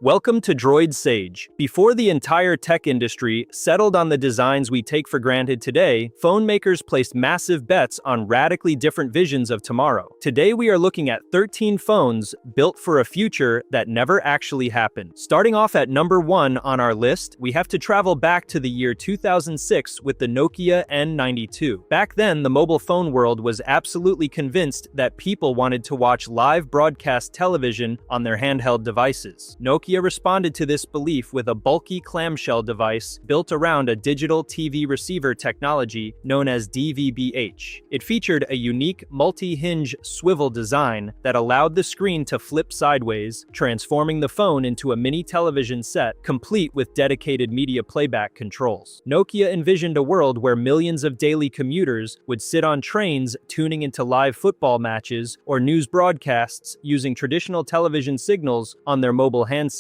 Welcome to Droid Sage. Before the entire tech industry settled on the designs we take for granted today, phone makers placed massive bets on radically different visions of tomorrow. Today we are looking at 13 phones built for a future that never actually happened. Starting off at number 1 on our list, we have to travel back to the year 2006 with the Nokia N92. Back then, the mobile phone world was absolutely convinced that people wanted to watch live broadcast television on their handheld devices. Nokia responded to this belief with a bulky clamshell device built around a digital TV receiver technology known as DVB-H. It featured a unique multi-hinge swivel design that allowed the screen to flip sideways, transforming the phone into a mini television set complete with dedicated media playback controls. Nokia envisioned a world where millions of daily commuters would sit on trains tuning into live football matches or news broadcasts using traditional television signals on their mobile handsets.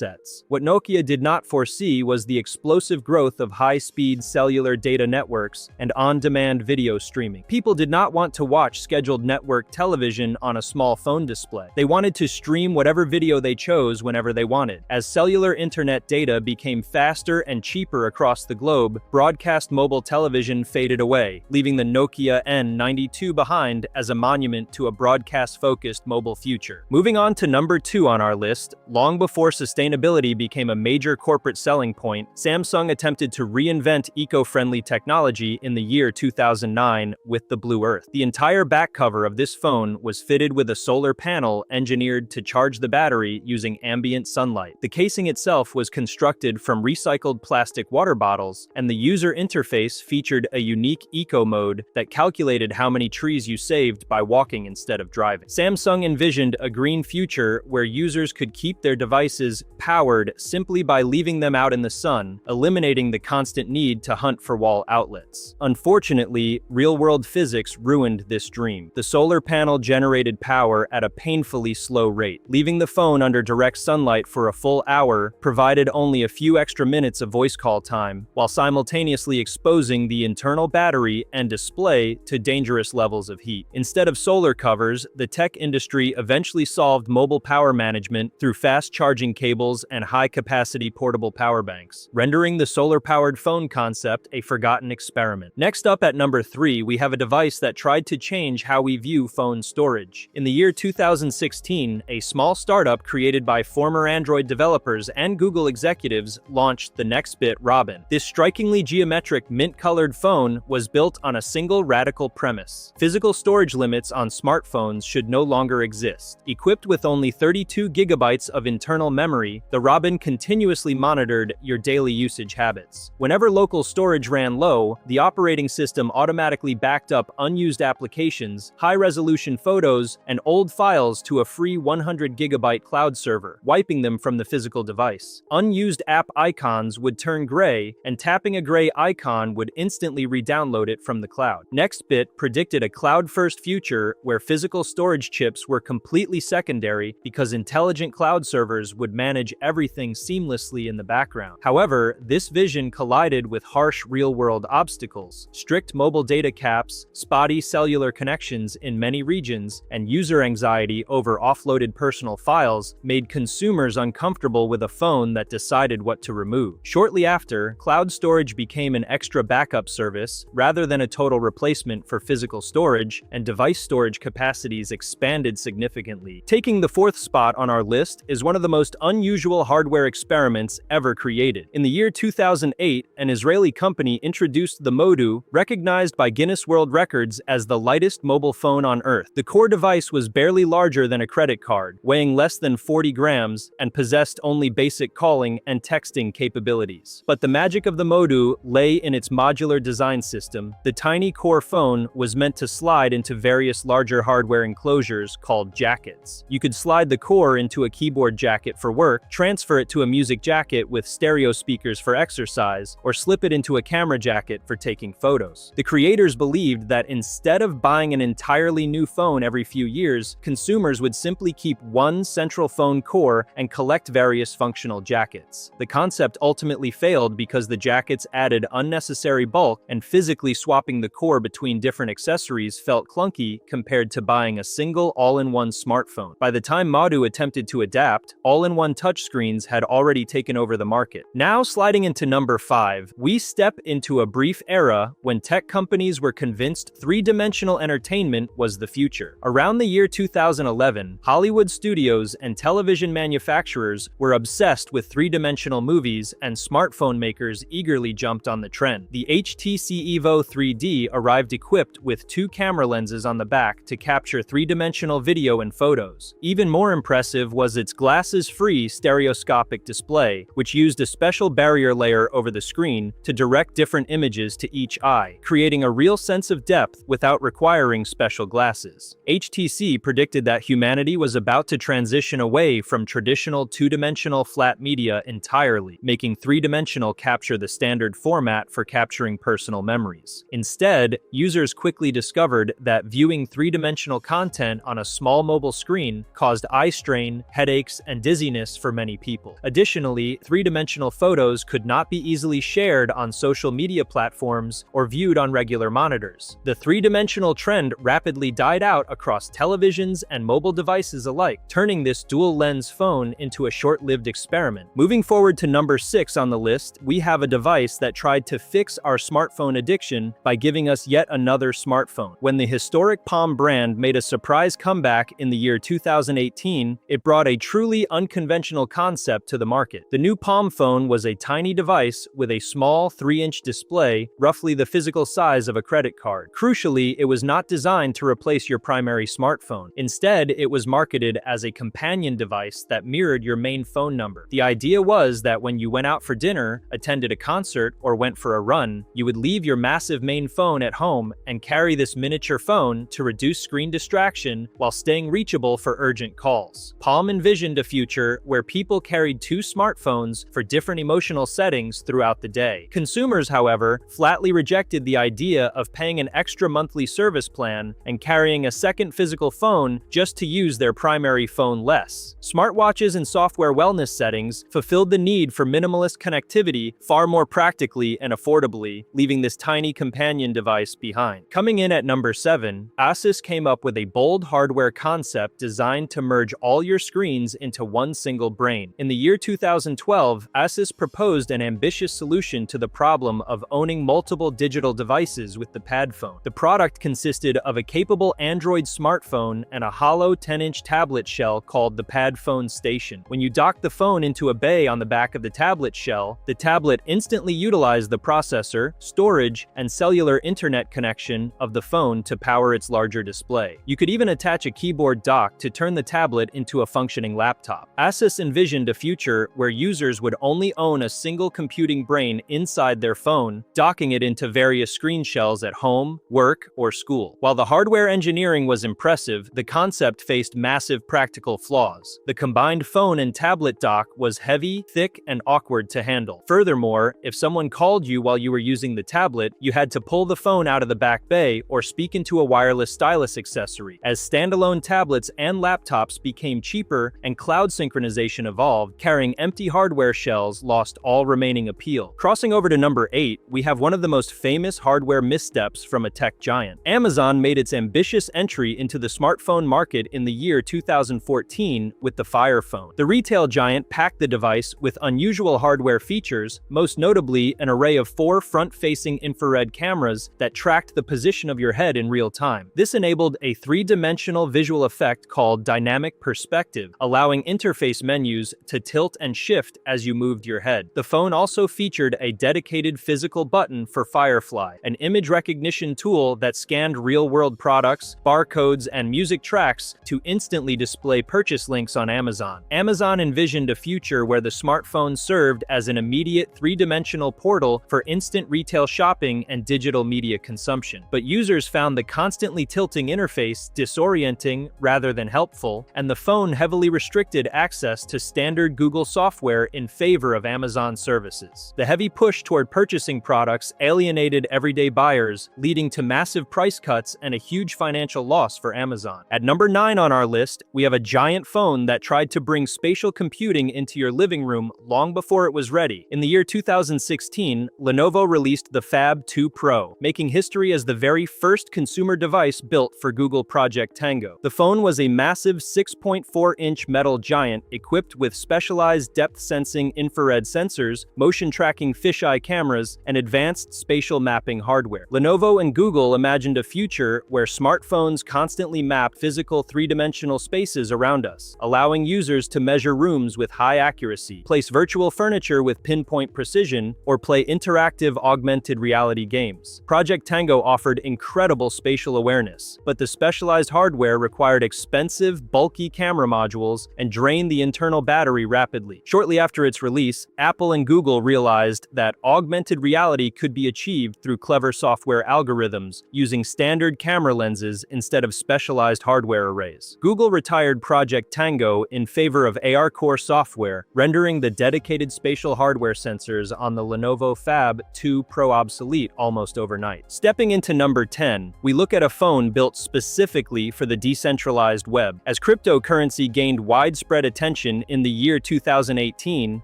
What Nokia did not foresee was the explosive growth of high-speed cellular data networks and on-demand video streaming. People did not want to watch scheduled network television on a small phone display. They wanted to stream whatever video they chose whenever they wanted. As cellular internet data became faster and cheaper across the globe, broadcast mobile television faded away, leaving the Nokia N92 behind as a monument to a broadcast-focused mobile future. Moving on to number 2 on our list, long before sustainability became a major corporate selling point, Samsung attempted to reinvent eco-friendly technology in the year 2009 with the Blue Earth. The entire back cover of this phone was fitted with a solar panel engineered to charge the battery using ambient sunlight. The casing itself was constructed from recycled plastic water bottles, and the user interface featured a unique eco mode that calculated how many trees you saved by walking instead of driving. Samsung envisioned a green future where users could keep their devices powered simply by leaving them out in the sun, eliminating the constant need to hunt for wall outlets. Unfortunately, real-world physics ruined this dream. The solar panel generated power at a painfully slow rate. Leaving the phone under direct sunlight for a full hour provided only a few extra minutes of voice call time, while simultaneously exposing the internal battery and display to dangerous levels of heat. Instead of solar covers, the tech industry eventually solved mobile power management through fast charging cables and high-capacity portable power banks, rendering the solar-powered phone concept a forgotten experiment. Next up at number 3, we have a device that tried to change how we view phone storage. In the year 2016, a small startup created by former Android developers and Google executives launched the Nextbit Robin. This strikingly geometric mint-colored phone was built on a single radical premise. Physical storage limits on smartphones should no longer exist. Equipped with only 32 gigabytes of internal memory, the Robin continuously monitored your daily usage habits. Whenever local storage ran low, the operating system automatically backed up unused applications, high-resolution photos, and old files to a free 100-gigabyte cloud server, wiping them from the physical device. Unused app icons would turn gray, and tapping a gray icon would instantly re-download it from the cloud. Nextbit predicted a cloud-first future where physical storage chips were completely secondary because intelligent cloud servers would manage everything seamlessly in the background. However, this vision collided with harsh real-world obstacles. Strict mobile data caps, spotty cellular connections in many regions, and user anxiety over offloaded personal files made consumers uncomfortable with a phone that decided what to remove. Shortly after, cloud storage became an extra backup service rather than a total replacement for physical storage, and device storage capacities expanded significantly. Taking the 4th spot on our list is one of the most unusual hardware experiments ever created. In the year 2008, an Israeli company introduced the Modu, recognized by Guinness World Records as the lightest mobile phone on Earth. The core device was barely larger than a credit card, weighing less than 40 grams, and possessed only basic calling and texting capabilities. But the magic of the Modu lay in its modular design system. The tiny core phone was meant to slide into various larger hardware enclosures called jackets. You could slide the core into a keyboard jacket for work, transfer it to a music jacket with stereo speakers for exercise, or slip it into a camera jacket for taking photos. The creators believed that instead of buying an entirely new phone every few years, consumers would simply keep one central phone core and collect various functional jackets. The concept ultimately failed because the jackets added unnecessary bulk, and physically swapping the core between different accessories felt clunky compared to buying a single all-in-one smartphone. By the time Modu attempted to adapt, all-in-one touch touchscreens had already taken over the market. Now, sliding into number 5, we step into a brief era when tech companies were convinced three-dimensional entertainment was the future. Around the year 2011, Hollywood studios and television manufacturers were obsessed with three-dimensional movies, and smartphone makers eagerly jumped on the trend. The HTC Evo 3D arrived equipped with 2 camera lenses on the back to capture three-dimensional video and photos. Even more impressive was its glasses-free stereoscopic display, which used a special barrier layer over the screen to direct different images to each eye, creating a real sense of depth without requiring special glasses. HTC predicted that humanity was about to transition away from traditional two-dimensional flat media entirely, making three-dimensional capture the standard format for capturing personal memories. Instead, users quickly discovered that viewing three-dimensional content on a small mobile screen caused eye strain, headaches, and dizziness for many people. Additionally, three-dimensional photos could not be easily shared on social media platforms or viewed on regular monitors. The three-dimensional trend rapidly died out across televisions and mobile devices alike, turning this dual-lens phone into a short-lived experiment. Moving forward to number 6 on the list, we have a device that tried to fix our smartphone addiction by giving us yet another smartphone. When the historic Palm brand made a surprise comeback in the year 2018, it brought a truly unconventional concept to the market. The new Palm phone was a tiny device with a small 3-inch display, roughly the physical size of a credit card. Crucially, it was not designed to replace your primary smartphone. Instead, it was marketed as a companion device that mirrored your main phone number. The idea was that when you went out for dinner, attended a concert, or went for a run, you would leave your massive main phone at home and carry this miniature phone to reduce screen distraction while staying reachable for urgent calls. Palm envisioned a future where people carried 2 smartphones for different emotional settings throughout the day. Consumers, however, flatly rejected the idea of paying an extra monthly service plan and carrying a second physical phone just to use their primary phone less. Smartwatches and software wellness settings fulfilled the need for minimalist connectivity far more practically and affordably, leaving this tiny companion device behind. Coming in at number 7, ASUS came up with a bold hardware concept designed to merge all your screens into one single brain. In the year 2012, ASUS proposed an ambitious solution to the problem of owning multiple digital devices with the PadFone. The product consisted of a capable Android smartphone and a hollow 10-inch tablet shell called the PadFone Station. When you docked the phone into a bay on the back of the tablet shell, the tablet instantly utilized the processor, storage, and cellular internet connection of the phone to power its larger display. You could even attach a keyboard dock to turn the tablet into a functioning laptop. ASUS envisioned a future where users would only own a single computing brain inside their phone, docking it into various screen shells at home, work, or school. While the hardware engineering was impressive, the concept faced massive practical flaws. The combined phone and tablet dock was heavy, thick, and awkward to handle. Furthermore, if someone called you while you were using the tablet, you had to pull the phone out of the back bay or speak into a wireless stylus accessory. As standalone tablets and laptops became cheaper and cloud synchronization evolved, carrying empty hardware shells lost all remaining appeal. Crossing over to number 8, we have one of the most famous hardware missteps from a tech giant. Amazon made its ambitious entry into the smartphone market in the year 2014 with the Fire Phone. The retail giant packed the device with unusual hardware features, most notably an array of 4 front-facing infrared cameras that tracked the position of your head in real time. This enabled a 3-dimensional visual effect called dynamic perspective, allowing interface menus to tilt and shift as you moved your head. The phone also featured a dedicated physical button for Firefly, an image recognition tool that scanned real-world products, barcodes, and music tracks to instantly display purchase links on Amazon. Amazon envisioned a future where the smartphone served as an immediate 3-dimensional portal for instant retail shopping and digital media consumption. But users found the constantly tilting interface disorienting rather than helpful, and the phone heavily restricted access to standard Google software in favor of Amazon services. The heavy push toward purchasing products alienated everyday buyers, leading to massive price cuts and a huge financial loss for Amazon. At number 9 on our list, we have a giant phone that tried to bring spatial computing into your living room long before it was ready. In the year 2016, Lenovo released the Phab 2 Pro, making history as the very first consumer device built for Google Project Tango. The phone was a massive 6.4-inch metal giant equipped equipped with specialized depth-sensing infrared sensors, motion-tracking fisheye cameras, and advanced spatial mapping hardware. Lenovo and Google imagined a future where smartphones constantly map physical three-dimensional spaces around us, allowing users to measure rooms with high accuracy, place virtual furniture with pinpoint precision, or play interactive augmented reality games. Project Tango offered incredible spatial awareness, but the specialized hardware required expensive, bulky camera modules and drained the internal battery rapidly. Shortly after its release, Apple and Google realized that augmented reality could be achieved through clever software algorithms using standard camera lenses instead of specialized hardware arrays. Google retired Project Tango in favor of AR Core software, rendering the dedicated spatial hardware sensors on the Lenovo Phab 2 Pro obsolete almost overnight. Stepping into number 10, we look at a phone built specifically for the decentralized web. As cryptocurrency gained widespread attention in the year 2018,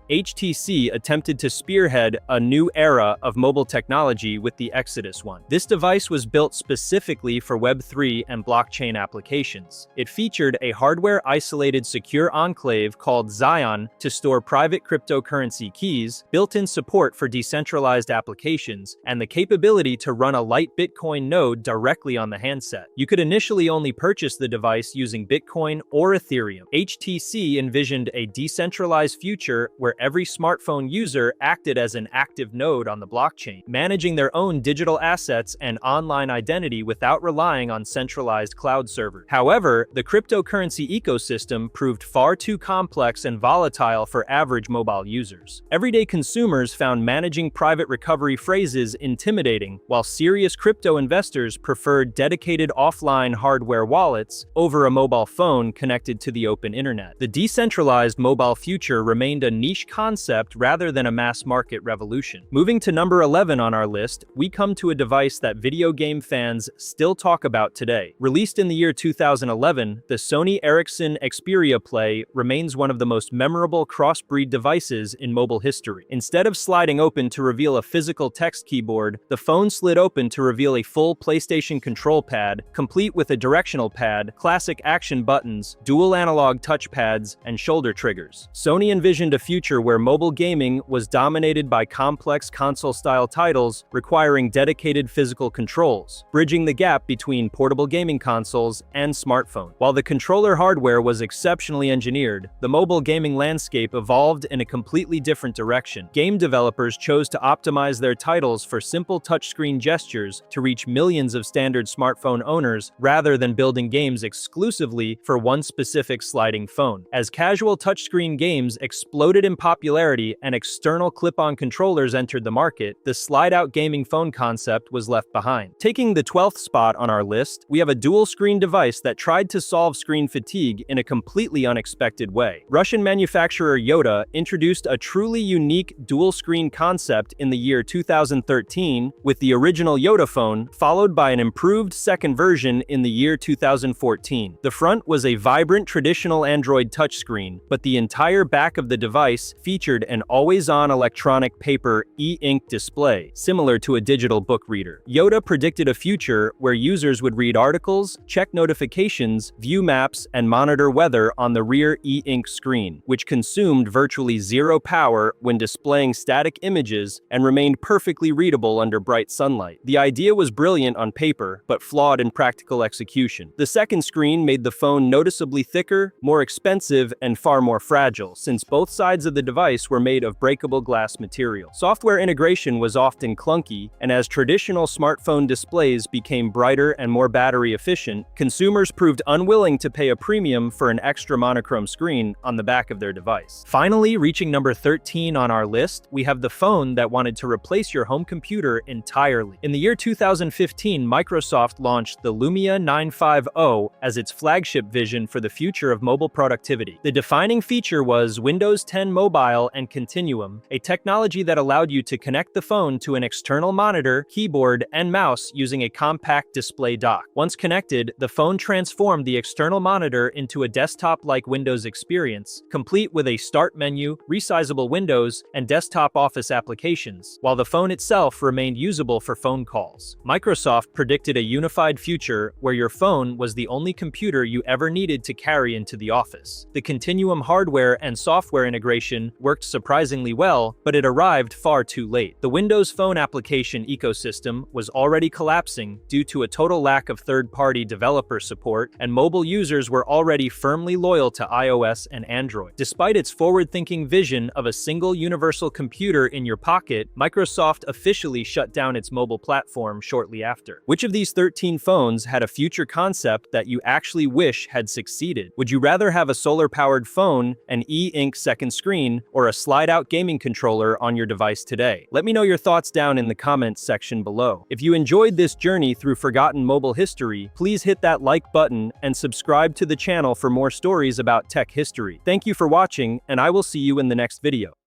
HTC attempted to spearhead a new era of mobile technology with the Exodus One. This device was built specifically for Web3 and blockchain applications. It featured a hardware-isolated secure enclave called Zion to store private cryptocurrency keys, built-in support for decentralized applications, and the capability to run a light Bitcoin node directly on the handset. You could initially only purchase the device using Bitcoin or Ethereum. HTC envisioned a decentralized future where every smartphone user acted as an active node on the blockchain, managing their own digital assets and online identity without relying on centralized cloud servers. However, the cryptocurrency ecosystem proved far too complex and volatile for average mobile users. Everyday consumers found managing private recovery phrases intimidating, while serious crypto investors preferred dedicated offline hardware wallets over a mobile phone connected to the open internet. The decentralized mobile future remained a niche concept rather than a mass-market revolution. Moving to number 11 on our list, we come to a device that video game fans still talk about today. Released in the year 2011, the Sony Ericsson Xperia Play remains one of the most memorable crossbreed devices in mobile history. Instead of sliding open to reveal a physical text keyboard, the phone slid open to reveal a full PlayStation control pad, complete with a directional pad, classic action buttons, dual analog touchpads, and shoulder triggers. Sony envisioned a future where mobile gaming was dominated by complex console-style titles requiring dedicated physical controls, bridging the gap between portable gaming consoles and smartphones. While the controller hardware was exceptionally engineered, the mobile gaming landscape evolved in a completely different direction. Game developers chose to optimize their titles for simple touchscreen gestures to reach millions of standard smartphone owners rather than building games exclusively for one specific sliding phone. As casual touchscreen games exploded in popularity and external clip-on controllers entered the market, the slide-out gaming phone concept was left behind. Taking the 12th spot on our list, we have a dual-screen device that tried to solve screen fatigue in a completely unexpected way. Russian manufacturer Yota introduced a truly unique dual-screen concept in the year 2013 with the original YotaPhone, followed by an improved second version in the year 2014. The front was a vibrant traditional Android touchscreen, but the entire back of the device featured an always-on electronic paper e-ink display, similar to a digital book reader. Yota predicted a future where users would read articles, check notifications, view maps, and monitor weather on the rear e-ink screen, which consumed virtually zero power when displaying static images and remained perfectly readable under bright sunlight. The idea was brilliant on paper, but flawed in practical execution. The second screen made the phone noticeably thicker, more expensive, and far more fragile, since both sides of the device were made of breakable glass material. Software integration was often clunky, and as traditional smartphone displays became brighter and more battery efficient, consumers proved unwilling to pay a premium for an extra monochrome screen on the back of their device. Finally, reaching number 13 on our list, we have the phone that wanted to replace your home computer entirely. In the year 2015, Microsoft launched the Lumia 950 as its flagship vision for the future of mobile productivity. The defining feature was Windows 10 Mobile and Continuum, a technology that allowed you to connect the phone to an external monitor, keyboard, and mouse using a compact display dock. Once connected, the phone transformed the external monitor into a desktop-like Windows experience, complete with a start menu, resizable windows, and desktop office applications, while the phone itself remained usable for phone calls. Microsoft predicted a unified future where your phone was the only computer you ever needed to carry into the office. The Continuum continuum hardware and software integration worked surprisingly well, but it arrived far too late. The Windows Phone application ecosystem was already collapsing due to a total lack of third-party developer support, and mobile users were already firmly loyal to iOS and Android. Despite its forward-thinking vision of a single universal computer in your pocket, Microsoft officially shut down its mobile platform shortly after. Which of these 13 phones had a future concept that you actually wish had succeeded? Would you rather have a solar-powered phone, an e-ink second screen, or a slide-out gaming controller on your device today? Let me know your thoughts down in the comments section below. If you enjoyed this journey through forgotten mobile history, please hit that like button and subscribe to the channel for more stories about tech history. Thank you for watching, and I will see you in the next video.